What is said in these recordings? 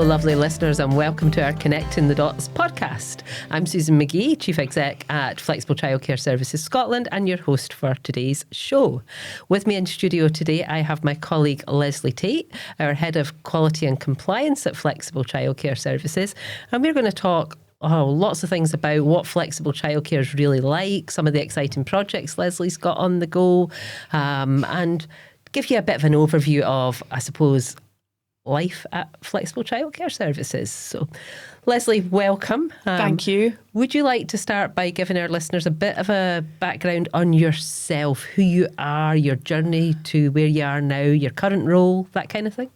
lovely listeners, and welcome to our Connecting the Dots podcast. I'm Susan McGhee, Chief Exec at Flexible Childcare Services Scotland, and your host for today's show. With me in studio today, I have my colleague Lesley Tait, our Head of Quality and Compliance at Flexible Childcare Services, and we're going to talk lots of things about what flexible childcare is really like, some of the exciting projects Lesley's got on the go, and give you a bit of an overview of, I suppose, life at Flexible Childcare Services. So, Lesley, welcome. Thank you. Would you like to start by giving our listeners a bit of a background on yourself, who you are, your journey to where you are now, your current role, that kind of thing?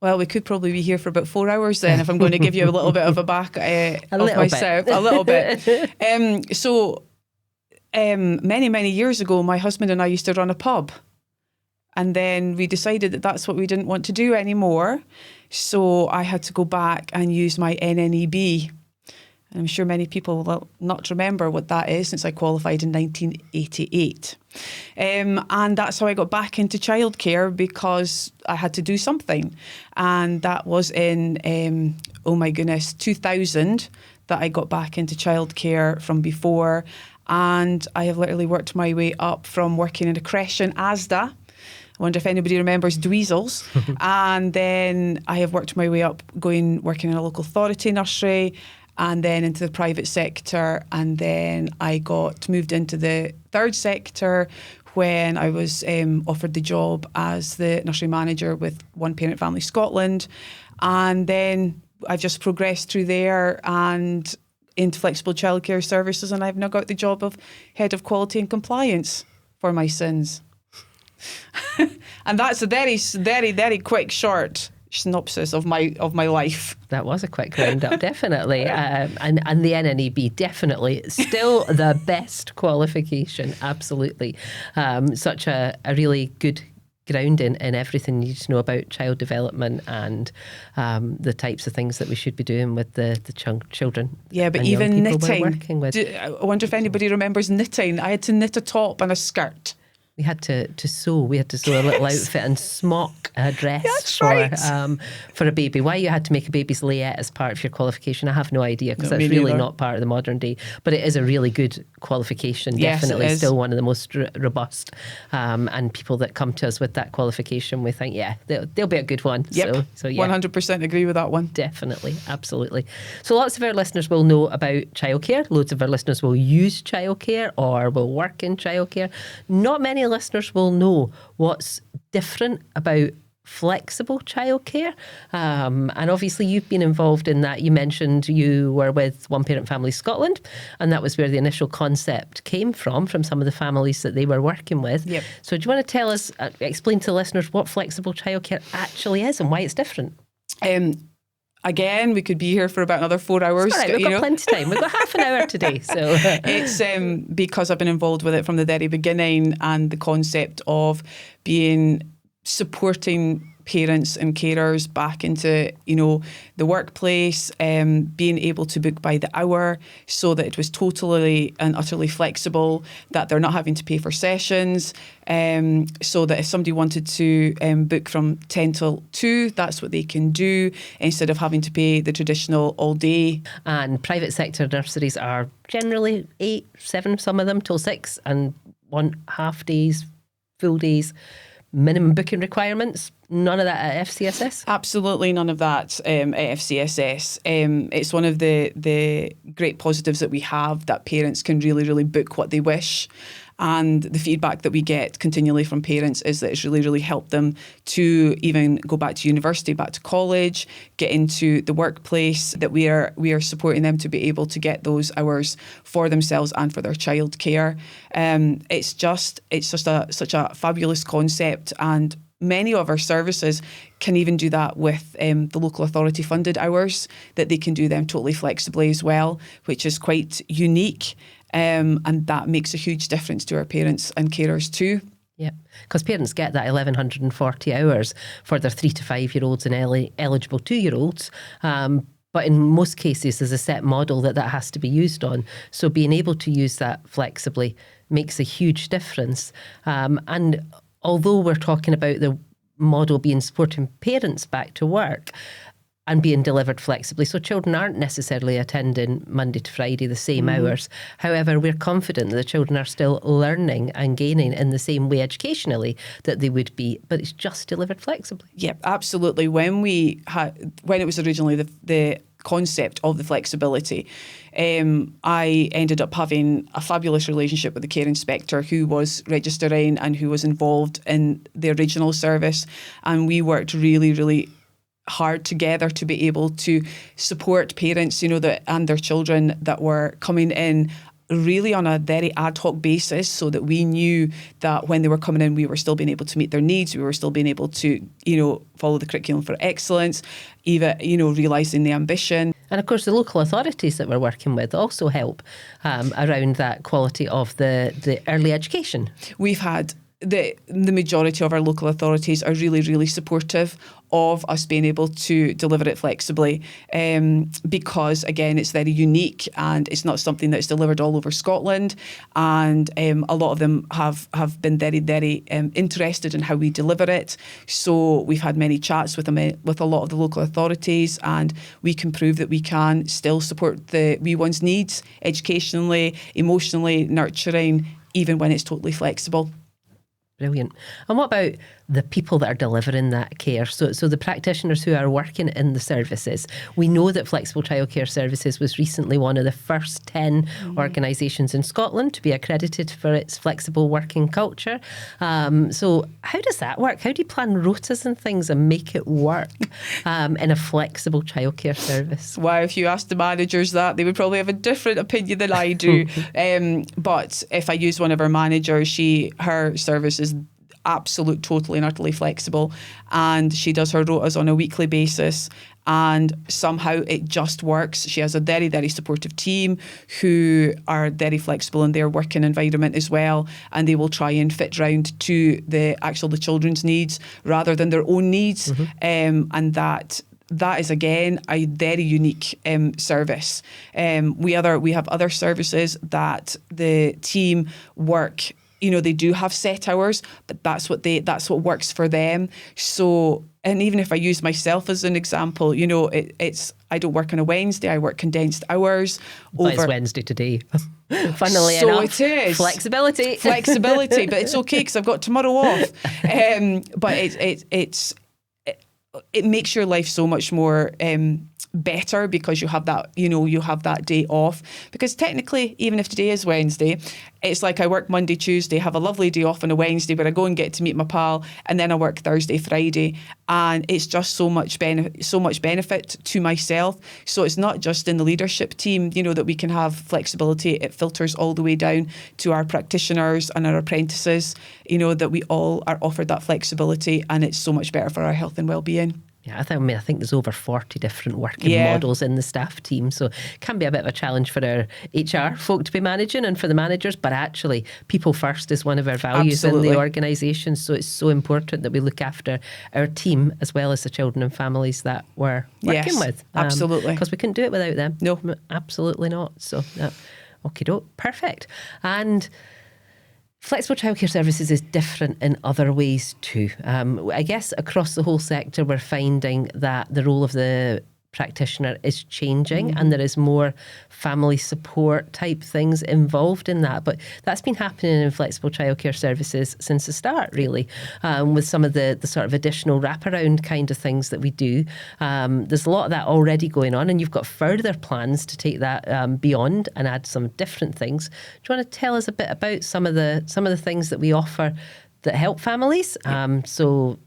Well, we could probably be here for about 4 hours then if I'm going to give you a little bit of a back of myself. A little bit. Many years ago, my husband and I used to run a pub. And then we decided that that's what we didn't want to do anymore. So I had to go back and use my NNEB. And I'm sure many people will not remember what that is, since I qualified in 1988. And that's how I got back into childcare, because I had to do something. And that was in, 2000 that I got back into childcare from before. And I have literally worked my way up from working in a creche in Asda. I wonder if anybody remembers Dweezils. And then I have worked my way up, working in a local authority nursery, and then into the private sector. And then I got moved into the third sector when I was offered the job as the nursery manager with One Parent Family Scotland. And then I've just progressed through there and into Flexible Childcare Services, and I've now got the job of Head of Quality and Compliance for my sins. And that's a very quick, short synopsis of my life. That was a quick roundup, definitely. And the NNEB, definitely still the best qualification, absolutely. Such a really good grounding in everything you need to know about child development and the types of things that we should be doing with the children. Yeah, but even knitting. I wonder if anybody remembers knitting. I had to knit a top and a skirt. We had to sew. We had to sew a little outfit and smock a dress for a baby. Why you had to make a baby's layette as part of your qualification, I have no idea, because that's really not part of the modern day. But it is a really good qualification. Yes, definitely it is. Still one of the most robust. And people that come to us with that qualification, we think, they'll be a good one. Yep. So yeah. 100% agree with that one. Definitely, absolutely. So lots of our listeners will know about childcare. Loads of our listeners will use childcare or will work in childcare. Not many listeners will know what's different about flexible childcare. And obviously you've been involved in that. You mentioned you were with One Parent Family Scotland, and that was where the initial concept came from some of the families that they were working with. Yep. So do you want to tell us, explain to listeners what flexible childcare actually is and why it's different? Again, we could be here for about another 4 hours. It's all right, we've got plenty of time. We've got half an hour today. So it's because I've been involved with it from the very beginning, and the concept of supporting parents and carers back into, the workplace, being able to book by the hour so that it was totally and utterly flexible, that they're not having to pay for sessions, so that if somebody wanted to book from 10 till 2, that's what they can do, instead of having to pay the traditional all day. And private sector nurseries are generally 8, 7, some of them till 6, and want half days, full days. Minimum booking requirements, none of that at FCSS? Absolutely none of that at FCSS. It's one of the great positives that we have, that parents can really book what they wish. And the feedback that we get continually from parents is that it's really helped them to even go back to university, back to college, get into the workplace, that we are supporting them to be able to get those hours for themselves and for their childcare. It's just such a fabulous concept, and many of our services can even do that with the local authority funded hours, that they can do them totally flexibly as well, which is quite unique. And that makes a huge difference to our parents and carers too. Yeah, because parents get that 1,140 hours for their 3 to 5 year olds and eligible 2-year-olds. But in most cases, there's a set model that has to be used on. So being able to use that flexibly makes a huge difference. And although we're talking about the model being supporting parents back to work and being delivered flexibly. So children aren't necessarily attending Monday to Friday the same hours. However, we're confident that the children are still learning and gaining in the same way educationally that they would be, but it's just delivered flexibly. Yeah, absolutely. When it was originally the concept of the flexibility, I ended up having a fabulous relationship with the care inspector who was registering and who was involved in the original service. And we worked really, really hard together to be able to support parents, and their children that were coming in really on a very ad hoc basis, so that we knew that when they were coming in, we were still being able to meet their needs. We were still being able to, follow the curriculum for excellence, even, realising the ambition. And of course, the local authorities that we're working with also help around that quality of the early education. We've had the majority of our local authorities are really, really supportive of us being able to deliver it flexibly, because, again, it's very unique and it's not something that's delivered all over Scotland. And a lot of them have been very, very interested in how we deliver it. So we've had many chats with a lot of the local authorities, and we can prove that we can still support the wee ones' needs educationally, emotionally, nurturing, even when it's totally flexible. Brilliant. And what about the people that are delivering that care? So the practitioners who are working in the services. We know that Flexible Childcare Services was recently one of the first 10 organisations in Scotland to be accredited for its flexible working culture. So how does that work? How do you plan rotas and things and make it work in a flexible childcare service? Well, if you ask the managers that, they would probably have a different opinion than I do. But if I use one of our managers, her service is absolute, totally and utterly flexible, and she does her rotas on a weekly basis, and somehow it just works. She has a very, very supportive team who are very flexible in their working environment as well, and they will try and fit round to the children's needs rather than their own needs. And that is, again, a very unique service. We have other services that the team work. They do have set hours, but that's what works for them. So, and even if I use myself as an example, I don't work on a Wednesday. I work condensed hours. But it's Wednesday today. Funnily so enough, it is flexibility, but it's okay because I've got tomorrow off. But it makes your life so much more better because you have that day off. Because technically, even if today is Wednesday, it's like I work Monday, Tuesday, have a lovely day off on a Wednesday where I go and get to meet my pal, and then I work Thursday, Friday, and it's just so much benefit to myself. So it's not just in the leadership team, that we can have flexibility. It filters all the way down to our practitioners and our apprentices, that we all are offered that flexibility, and it's so much better for our health and well-being. Yeah, I think there's over 40 different working models in the staff team. So it can be a bit of a challenge for our HR folk to be managing and for the managers. But actually, people first is one of our values in the organisation. So it's so important that we look after our team as well as the children and families that we're working with. Absolutely. Because we couldn't do it without them. No. Absolutely not. So, okie doke. Perfect. And Flexible Childcare Services is different in other ways too. I guess across the whole sector, we're finding that the role of the practitioner is changing and there is more family support type things involved in that. But that's been happening in Flexible Childcare Services since the start, really, with some of the sort of additional wraparound kind of things that we do. There's a lot of that already going on, and you've got further plans to take that beyond and add some different things. Do you want to tell us a bit about some of the things that we offer that help families? So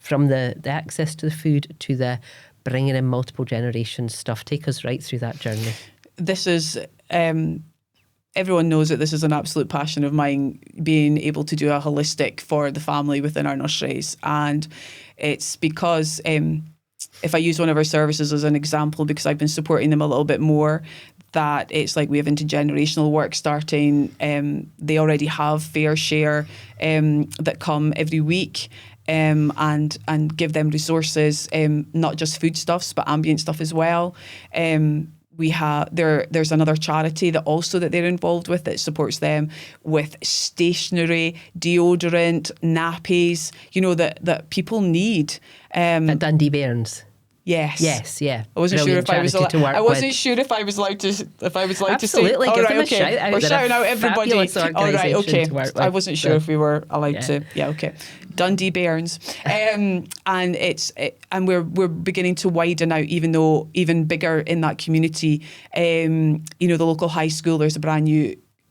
from the access to the food to the bringing in multiple generations stuff. Take us right through that journey. This is, everyone knows that this is an absolute passion of mine, being able to do a holistic for the family within our nurseries. And it's because, if I use one of our services as an example, because I've been supporting them a little bit more, that it's like we have intergenerational work starting. They already have fair share that come every week. And give them resources, not just foodstuffs, but ambient stuff as well. there's another charity that they're involved with that supports them with stationery, deodorant, nappies, that people need. At Dundee Bairns. Yes. Yeah. I wasn't sure if I was allowed to work. I wasn't with. sure if I was allowed to. If I was allowed Absolutely, to say, give them a shout out. We're shouting out everybody. All right, okay. I I wasn't sure if we were allowed to. Yeah, okay. Dundee Bairns, and we're beginning to widen out, even bigger in that community. The local high school. There's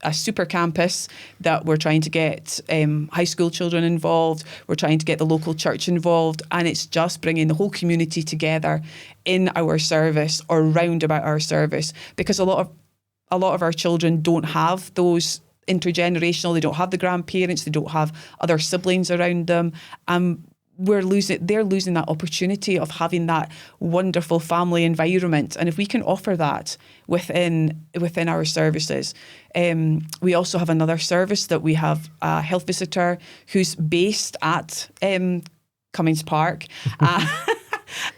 a super campus that we're trying to get high school children involved. We're trying to get the local church involved, and it's just bringing the whole community together in our service or round about our service, because a lot of our children don't have those intergenerational. They don't have the grandparents. They don't have other siblings around them. They're losing that opportunity of having that wonderful family environment. And if we can offer that within our services, we also have another service that we have a health visitor who's based at Cummings Park.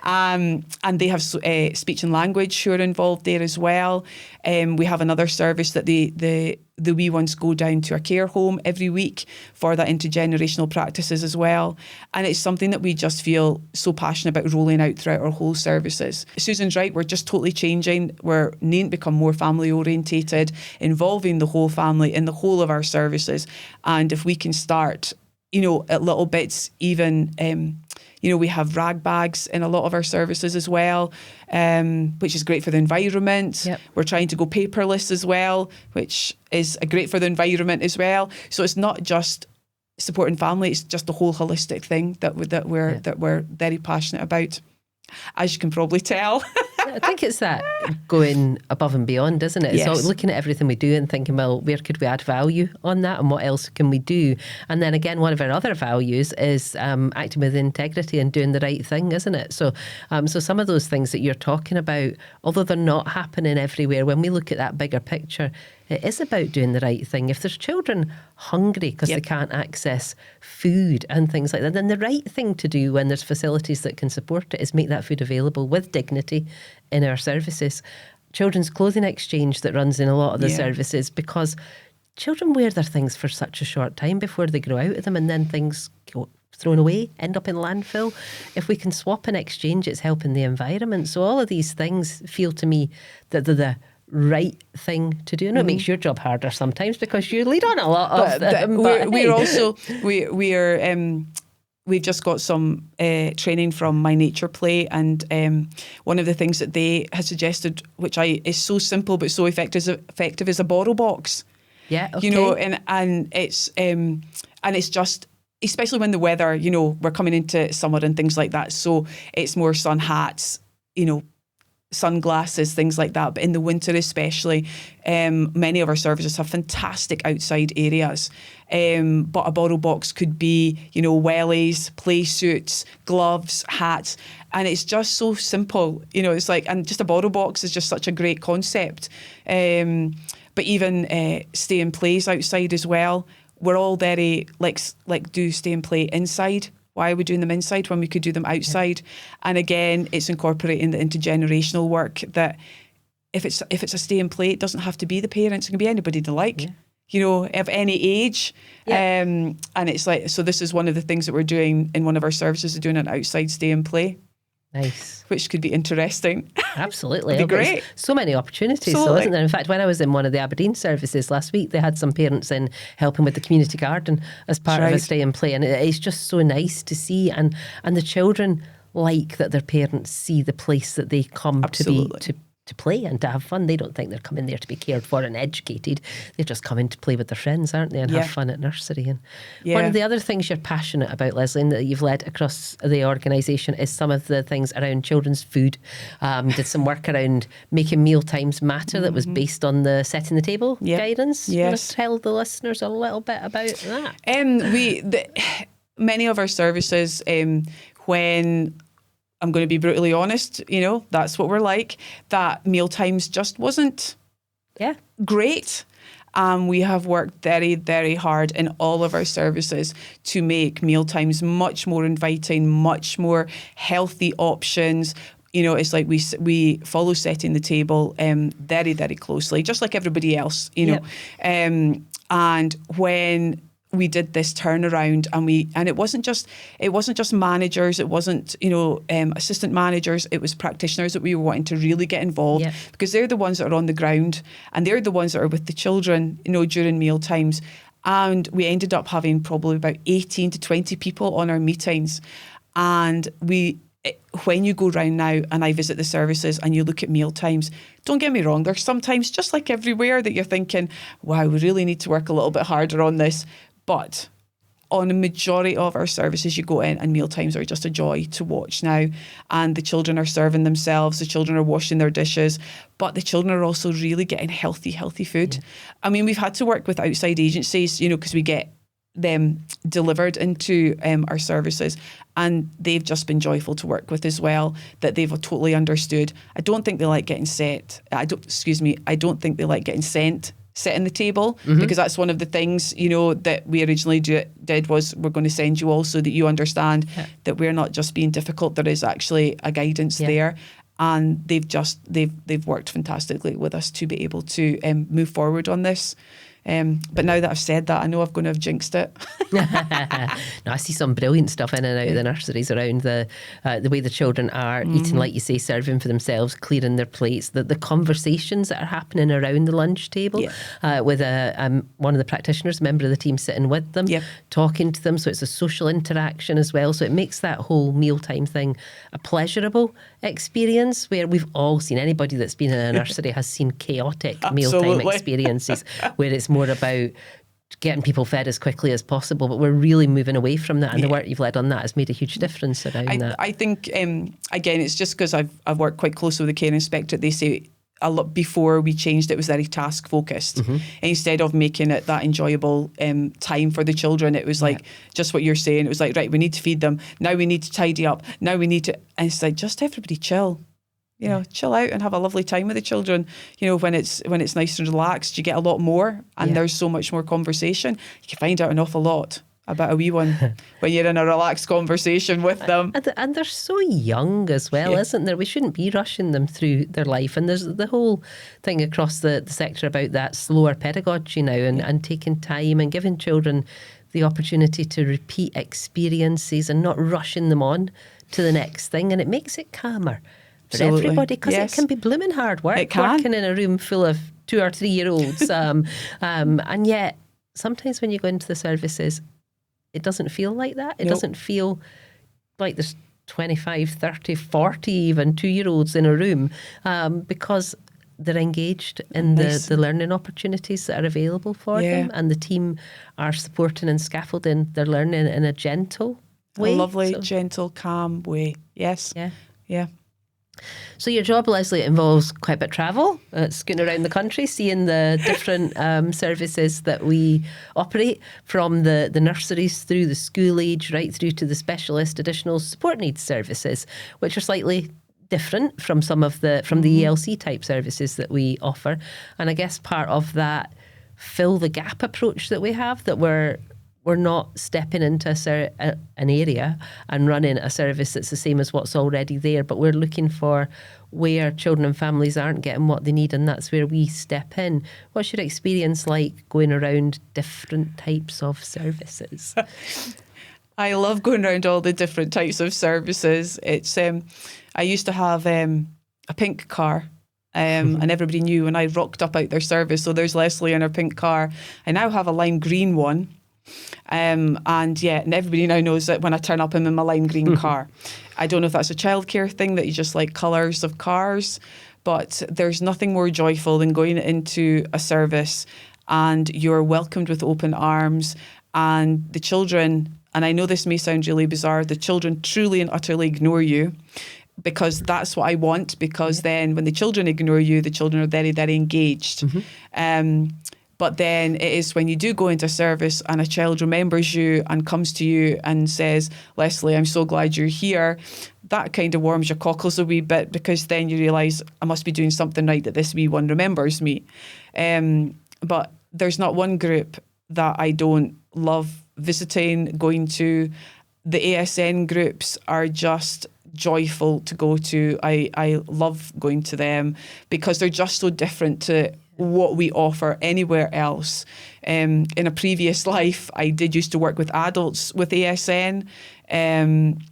And they have speech and language who are involved there as well. We have another service that the wee ones go down to a care home every week for that intergenerational practices as well. And it's something that we just feel so passionate about rolling out throughout our whole services. Susan's right, we're just totally changing. We're needing to become more family orientated, involving the whole family in the whole of our services. And if we can start, at little bits, even we have rag bags in a lot of our services as well, which is great for the environment. Yep. We're trying to go paperless as well, which is great for the environment as well. So it's not just supporting family; it's just the whole holistic thing that we're very passionate about, as you can probably tell. I think it's that going above and beyond, isn't it? Yes. So looking at everything we do and thinking, well, where could we add value on that, and what else can we do? And then again, one of our other values is acting with integrity and doing the right thing, isn't it? So some of those things that you're talking about, although they're not happening everywhere, when we look at that bigger picture, it is about doing the right thing. If there's children hungry because they can't access food and things like that, then the right thing to do when there's facilities that can support it is make that food available with dignity in our services. Children's clothing exchange that runs in a lot of the services, because children wear their things for such a short time before they grow out of them, and then things go thrown away, end up in landfill. If we can swap and exchange, it's helping the environment. So all of these things feel to me that they're the right thing to do. And it makes your job harder sometimes because you lead on a lot of them. We've just got some training from My Nature Play, and one of the things that they had suggested, which is so simple but so effective, is a borrow box. Yeah, okay. And it's just, especially when the weather, we're coming into summer and things like that. So it's more sun hats, sunglasses, things like that. But in the winter especially, many of our services have fantastic outside areas. But a borrow box could be, wellies, play suits, gloves, hats. And it's just so simple. It's like, and just a borrow box is just such a great concept. But even stay and plays outside as well. We're all very do stay and play inside. Why are we doing them inside when we could do them outside? And again, it's incorporating the intergenerational work, that if it's a stay and play, it doesn't have to be the parents. It can be anybody they like, of any age. Yeah. And it's like, so this is one of the things that we're doing in one of our services, is doing an outside stay and play. Nice. Which could be interesting. Absolutely. It'd be great. So many opportunities, so isn't there? In fact, when I was in one of the Aberdeen services last week, they had some parents in helping with the community garden as part of a stay and play. And it's just so nice to see. And the children like that their parents see the place that they come to play and to have fun. They don't think they're coming there to be cared for and educated. They're just coming to play with their friends, aren't they, and have fun at nursery. And one of the other things you're passionate about, Lesley, and that you've led across the organisation, is some of the things around children's food. Did some work around making meal times matter that was based on the setting the table guidance. Yes. You want to tell the listeners a little bit about that? Many of our services, when I'm going to be brutally honest, that's what we're like, that meal times just wasn't great. We have worked very, very hard in all of our services to make meal times much more inviting, much more healthy options, it's like we follow setting the table very, very closely, just like everybody else, and when we did this turnaround, and it wasn't just managers, it wasn't assistant managers, it was practitioners that we were wanting to really get involved, because they're the ones that are on the ground and they're the ones that are with the children, during meal times. And we ended up having probably about 18 to 20 people on our meetings. And when you go round now and I visit the services and you look at meal times, don't get me wrong, there's sometimes, just like everywhere, that you're thinking, wow, we really need to work a little bit harder on this. But on a majority of our services, you go in and meal times are just a joy to watch now. And the children are serving themselves, the children are washing their dishes, but the children are also really getting healthy food. I mean, we've had to work with outside agencies, because we get them delivered into our services, and they've just been joyful to work with as well, that they've totally understood. I don't think they like getting I don't think they like getting setting the table, because that's one of the things, that we originally did was, we're going to send you all so that you understand that we're not just being difficult, there is actually a guidance there. And they've worked fantastically with us to be able to move forward on this. But now that I've said that, I know I'm going to have jinxed it. No, I see some brilliant stuff in and out of the nurseries around the way the children are eating, like you say, serving for themselves, clearing their plates, the conversations that are happening around the lunch table with one of the practitioners, a member of the team sitting with them, talking to them. So it's a social interaction as well. So it makes that whole mealtime thing a pleasurable experience, where we've all seen, anybody that's been in a nursery has seen chaotic mealtime experiences where it's more about getting people fed as quickly as possible, but we're really moving away from that, and the work you've led on that has made a huge difference around that. I think again, it's just because I've worked quite closely with the care inspector. They say a lot before we changed, it was very task focused. Instead of making it that enjoyable time for the children, it was like just what you're saying. It was like, right, we need to feed them, now we need to tidy up, now we need to, and it's like, just everybody chill. Chill out and have a lovely time with the children. When it's nice and relaxed, you get a lot more, and there's so much more conversation. You can find out an awful lot about a wee one when you're in a relaxed conversation with them. And they're so young as well, isn't there? We shouldn't be rushing them through their life. And there's the whole thing across the sector about that slower pedagogy now, and taking time and giving children the opportunity to repeat experiences and not rushing them on to the next thing. And it makes it calmer for everybody, because it can be blooming hard work working in a room full of 2 or 3 year olds. And yet, sometimes when you go into the services, it doesn't feel like that. It doesn't feel like there's 25, 30, 40 even 2-year-olds in a room, because they're engaged in the learning opportunities that are available for them, and the team are supporting and scaffolding their learning in a gentle way. A lovely, gentle, calm way. Yes. Yeah. So your job, Lesley, involves quite a bit of travel, scooting around the country, seeing the different services that we operate, from the nurseries through the school age, right through to the specialist additional support needs services, which are slightly different from some of the ELC type services that we offer. And I guess part of that fill the gap approach that we have, that we're not stepping into an area and running a service that's the same as what's already there, but we're looking for where children and families aren't getting what they need, and that's where we step in. What's your experience like going around different types of services? I love going around all the different types of services. It's I used to have a pink car. And everybody knew when I rocked up out their service, so there's Lesley in her pink car. I now have a lime green one. And everybody now knows that when I turn up, I'm in my lime green car. I don't know if that's a childcare thing, that you just like colours of cars, but there's nothing more joyful than going into a service and you're welcomed with open arms, and the children, and I know this may sound really bizarre, the children truly and utterly ignore you, because that's what I want, because then when the children ignore you, the children are very, very engaged. But then it is when you do go into service and a child remembers you and comes to you and says, Lesley, I'm so glad you're here. That kind of warms your cockles a wee bit, because then you realise, I must be doing something right that this wee one remembers me. But there's not one group that I don't love visiting, going to. The ASN groups are just joyful to go to. I love going to them because they're just so different to what we offer anywhere else. In a previous life, I did used to work with adults with ASN. And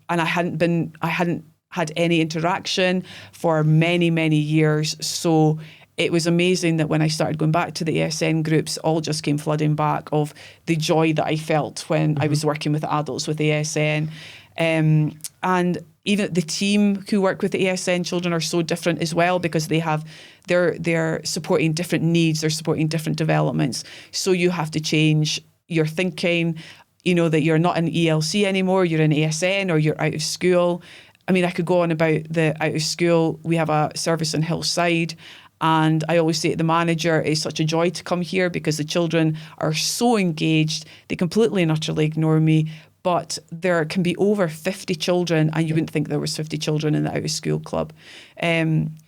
I hadn't had any interaction for many, many years. So it was amazing that when I started going back to the ASN groups, all just came flooding back of the joy that I felt when I was working with adults with ASN. And even the team who work with the ASN children are so different as well, because they're supporting different needs, they're supporting different developments. So you have to change your thinking, that you're not in ELC anymore, you're in ASN or you're out of school. I mean, I could go on about the out of school. We have a service in Hillside. And I always say to the manager, it's such a joy to come here because the children are so engaged. They completely and utterly ignore me. But there can be over 50 children, and you wouldn't think there was 50 children in the out of school club. And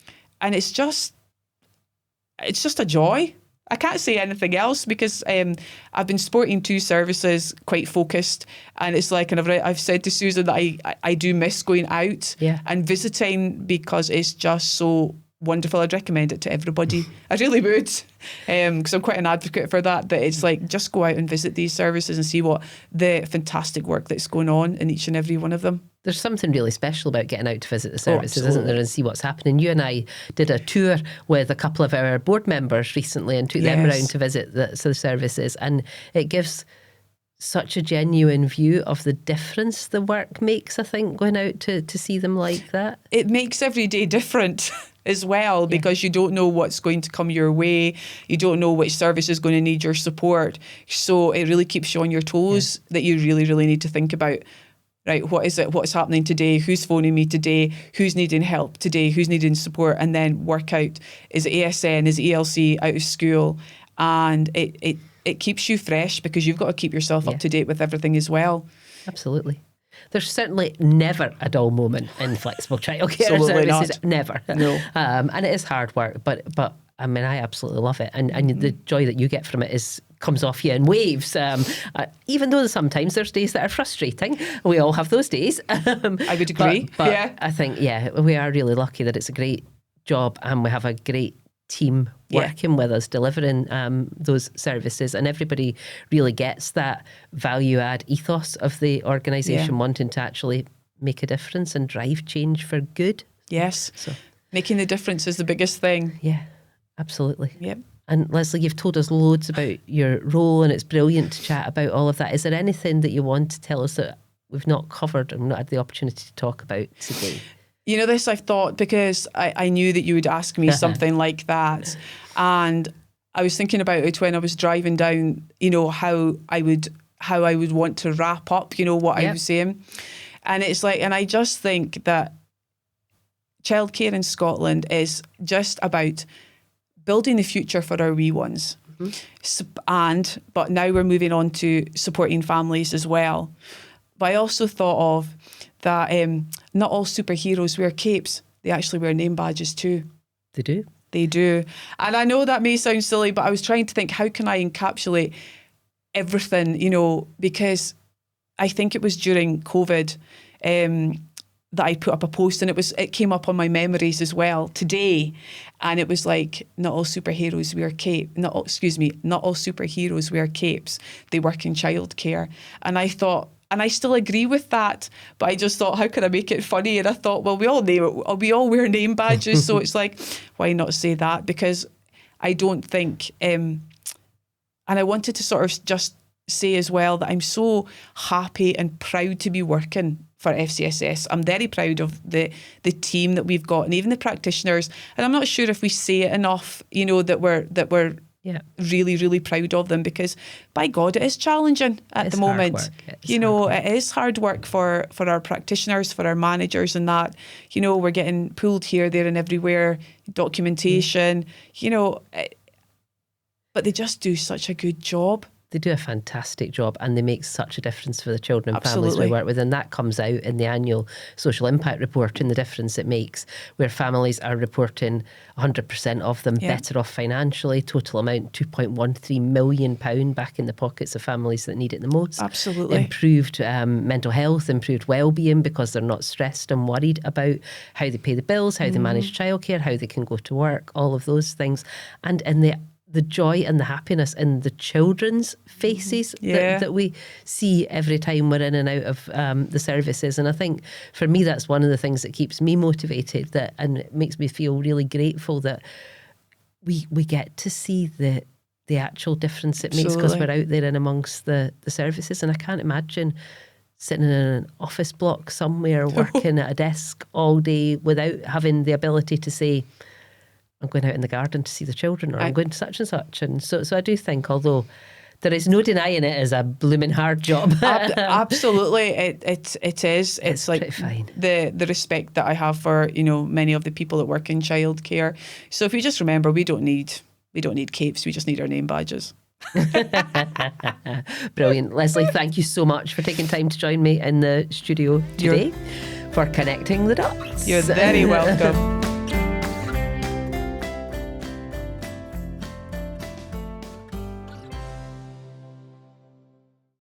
it's just a joy. I can't say anything else because I've been supporting 2 services, quite focused, and it's like, and I've said to Susan that I do miss going out and visiting because it's just so wonderful. I'd recommend it to everybody. I really would, because I'm quite an advocate for that it's like, just go out and visit these services and see what the fantastic work that's going on in each and every one of them. There's something really special about getting out to visit the services, isn't there, and see what's happening. You and I did a tour with a couple of our board members recently and took them around to visit the services, and it gives such a genuine view of the difference the work makes, I think, going out to see them like that. It makes every day different as well, because you don't know what's going to come your way. You don't know which service is going to need your support. So it really keeps you on your toes that you really, really need to think about, right, what is it? What's happening today? Who's phoning me today? Who's needing help today? Who's needing support? And then work out, is it ASN? Is it ELC, out of school? And it keeps you fresh because you've got to keep yourself up to date with everything as well. Absolutely. There's certainly never a dull moment in flexible childcare services. Not. Never. No. And it is hard work, but I mean, I absolutely love it. And the joy that you get from it comes off you in waves. Even though sometimes there's days that are frustrating. We all have those days. I would agree. But I think, we are really lucky that it's a great job and we have a great team working with us, delivering those services, and everybody really gets that value add ethos of the organisation wanting to actually make a difference and drive change for good. Yes, so making the difference is the biggest thing. Yeah, absolutely. Yep. And Lesley, you've told us loads about your role, and it's brilliant to chat about all of that. Is there anything that you want to tell us that we've not covered and not had the opportunity to talk about today? This I've thought, because I knew that you would ask me something like that. And I was thinking about it when I was driving down, how I would want to wrap up, what I was saying. And it's like, and I just think that childcare in Scotland is just about building the future for our wee ones. But now we're moving on to supporting families as well. But I also thought of that not all superheroes wear capes. They actually wear name badges too. They do? They do. And I know that may sound silly, but I was trying to think, how can I encapsulate everything, because I think it was during COVID that I put up a post, and it came up on my memories as well today. And it was like, not all superheroes wear not all superheroes wear capes. They work in childcare. And I thought, and I still agree with that, but I just thought, how can I make it funny? And I thought, well, we all wear name badges, so it's like, why not say that? Because I don't think, and I wanted to sort of just say as well that I'm so happy and proud to be working for FCSS. I'm very proud of the team that we've got, and even the practitioners. And I'm not sure if we say it enough, that we're really, really proud of them, because by God, it is challenging at the moment. It is hard work for our practitioners, for our managers, and that, we're getting pulled here, there and everywhere, documentation, but they just do such a good job. They do a fantastic job, and they make such a difference for the children and families Absolutely. we work with. And that comes out in the annual social impact report and the difference it makes, where families are reporting 100% of them better off financially. Total amount £2.13 million back in the pockets of families that need it the most. Absolutely. Improved mental health, improved well-being, because they're not stressed and worried about how they pay the bills, how they manage childcare, how they can go to work, all of those things. And in the joy and the happiness in the children's faces that we see every time we're in and out of the services. And I think for me, that's one of the things that keeps me motivated, and it makes me feel really grateful that we get to see the actual difference it makes, because we're out there and amongst the services. And I can't imagine sitting in an office block somewhere working at a desk all day without having the ability to say, I'm going out in the garden to see the children, or I'm going to such and such. And so I do think, although there is no denying it is a blooming hard job. Absolutely, it is. It's like fine. the respect that I have for many of the people that work in childcare. So if you just remember, we don't need capes. We just need our name badges. Brilliant. Lesley, thank you so much for taking time to join me in the studio today for connecting the dots. You're very welcome.